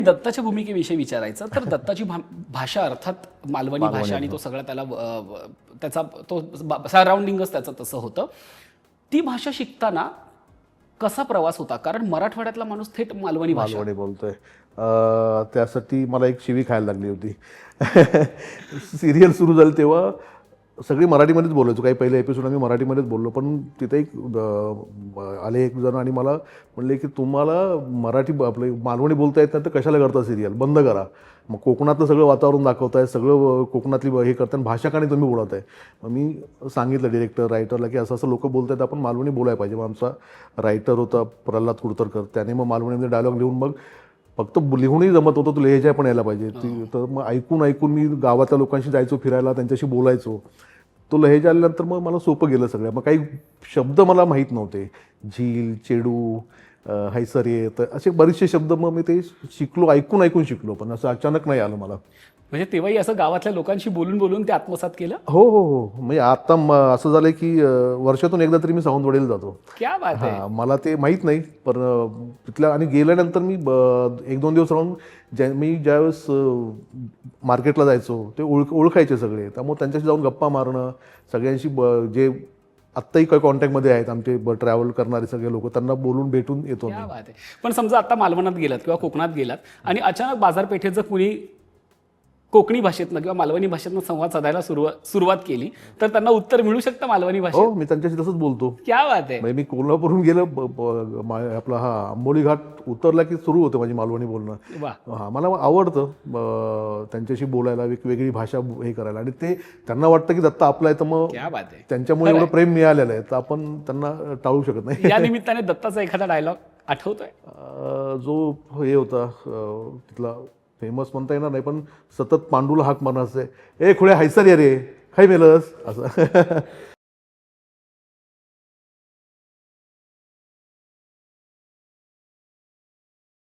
दत्ताच्या भूमिकेविषयी विचारायचं तर दत्ताची भाषा अर्थात मालवणी भाषा आणि तो सगळा त्याला त्याचा तो सराउंडिंगच त्याचं तसं होतं. ती भाषा शिकताना कसा प्रवास होता? कारण मराठवाड्यातला माणूस थेट मालवणी भाषा बोलतोय. त्यासाठी मला एक शिवी खायला लागली होती. सिरियल सुरू झाली तेव्हा सगळी मराठीमध्येच बोलायचो. काही पहिले एपिसोड आम्ही मराठीमध्येच बोललो, पण तिथे एक आले एक जण आणि मला म्हणले की तुम्हाला मराठी आपले मालवणी बोलता येत नाही तर कशाला करता सिरियल, बंद करा. मग कोकणातलं सगळं वातावरण दाखवताय, सगळं कोकणातली हे करताना भाषा का नाही तुम्ही बोलत आहे. मग मी सांगितलं डिरेक्टर रायटरला की असं असं लोक बोलत आहेत, आपण मालवणी बोलायला पाहिजे. मग आमचा रायटर होता प्रल्हाद कुडतरकर, त्याने मग मालवणीमध्ये डायलॉग लिहून मग फक्त लिहूनही जमत होतं, तो लहेजा पण यायला पाहिजे. तर मग ऐकून मी गावातल्या लोकांशी जायचो फिरायला, त्यांच्याशी बोलायचो. तो लहेजा आल्यानंतर मग मला सोपं गेलं सगळं. मग काही शब्द मला माहीत नव्हते, झील, चेडू, हैसरे, तर असे बरेचसे शब्द मग मी ते शिकलो, ऐकून शिकलो, पण असं अचानक नाही आलं मला. म्हणजे तेव्हाही असं गावातल्या लोकांशी बोलून बोलून ते आत्मसात केलं. हो हो हो, म्हणजे आता असं झालंय की वर्षातून एकदा तरी मी सावंतवाडीला जातो. क्या बात आहे. हां, मला ते माहीत नाही, पण तिथल्या आणि गेल्यानंतर मी 1-2 दिवस राहून मी ज्यावेळेस मार्केटला जायचो ते ओळखायचे सगळे. त्यामुळे त्यांच्याशी जाऊन गप्पा मारणं, सगळ्यांशी जे आत्ताही काही कॉन्टॅक्टमध्ये आहेत आमचे ट्रॅव्हल करणारे सगळे लोक, त्यांना बोलून भेटून येतो मी. क्या बात आहे. पण समजा आता मालवणात गेलात किंवा कोकणात गेलात आणि अचानक बाजारपेठेत जर कुणी कोकणी भाषेतनं किंवा मालवणी भाषेतनं संवाद साधायला सुरुवात केली तर त्यांना उत्तर मिळू शकतं मालवणी भाषेत? हो, मी त्यांच्याशी तसंच बोलतो. क्या बात आहे. म्हणजे मी कोल्हापूरहून गेलं, आपला आंबोली घाट उतरला की सुरू होतं माझी मालवणी बोलणं. वा. हां, मला आवडतं त्यांच्याशी बोलायला, वेगवेगळी भाषा हे करायला. आणि ते त्यांना वाटतं की दत्ता आपला आहे, तर मग क्या बात आहे. त्यांच्यामुळे एवढं प्रेम मिळालेलं आहे, तर आपण त्यांना टाळू शकत नाही. या निमित्ताने दत्ताचा एखादा डायलॉग आठवतोय? जो हे होता तिथला फेमस म्हणता येणार नाही, पण सतत पांडूला हाक मारणार, ए खुळे हैसर या रे, काय मेलस, असं.